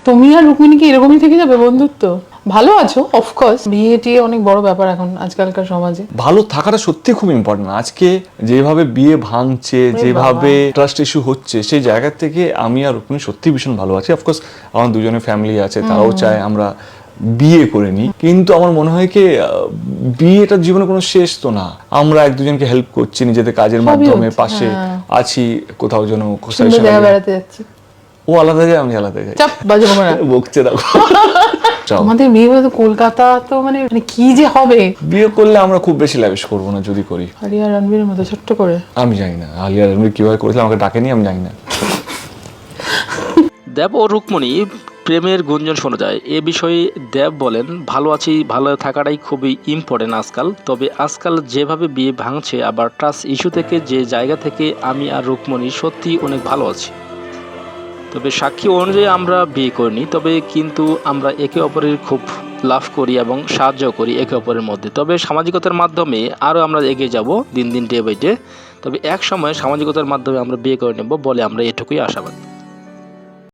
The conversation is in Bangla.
তুমি আর রুক্মিণী কি এরকমই থেকে যাবে বন্ধুত্ব? ভালো আছো অফকোর্স, বিয়ে টিয়ে অনেক বড় ব্যাপার এখন আজকালকার সমাজে। ভালো থাকাটা সত্যি খুব ইম্পর্টেন্ট। আজকে যেভাবে বিয়ে ভাঙছে, যেভাবে ট্রাস্ট ইস্যু হচ্ছে, সেই জায়গা থেকে আমি আর রুক্মিণী সত্যি ভীষণ ভালো আছি। অফকোর্স আমার দুজনের ফ্যামিলি আছে, তারাও চায় আমরা বিয়ে করে নিই, কিন্তু আমার মনে হয় কি বিয়েটা জীবনে কোনো শেষ তো না। আমরা এক দুজনকে হেল্প করছি নিজেদের কাজের মাধ্যমে, পাশে আছি, কোথাও যেন বেড়াতে যাচ্ছি, ও আলাদা যায়, আমি আলাদা যাই। চাপ বাজে না, বকছে দেখো। আমাদের বিয়ে হলে তো কলকাতা, তো মানে কি যে হবে। বিয়ে করলে আমরা খুব বেশি লাভিশ করবো না যদি করি। আলিয়া রণবীরের মতো ছোট্ট করে। আমি জানি না আলিয়া রণবীর কিভাবে করেছিল, আমাকে ডাকেনি, আমি জানি না। দেব ও রুক্মিণী প্রেমের গুঞ্জন শোনা যায়। এ বিষয়ে দেব বলেন, ভালো আছি, ভালো থাকাটাই খুবই ইম্পর্টেন্ট আজকাল। তবে আজকাল যেভাবে বিয়ে ভাঙছে, আবার ট্রাস্ট ইস্যু থেকে, যে জায়গা থেকে আমি আর রুক্মিণী সত্যি অনেক ভালো আছি। তবে সাক্ষী অনুযায়ী আমরা বিয়ে করিনি, তবে কিন্তু আমরা একে অপরের খুব লাভ করি এবং সাহায্য করি একে অপরের মধ্যে। তবে সামাজিকতার মাধ্যমে আরও আমরা এগিয়ে যাব দিন দিন, ডে বাই ডে। তবে এক সময় সামাজিকতার মাধ্যমে আমরা বিয়ে করে নেব বলে আমরা এটুকুই আশাবাদী।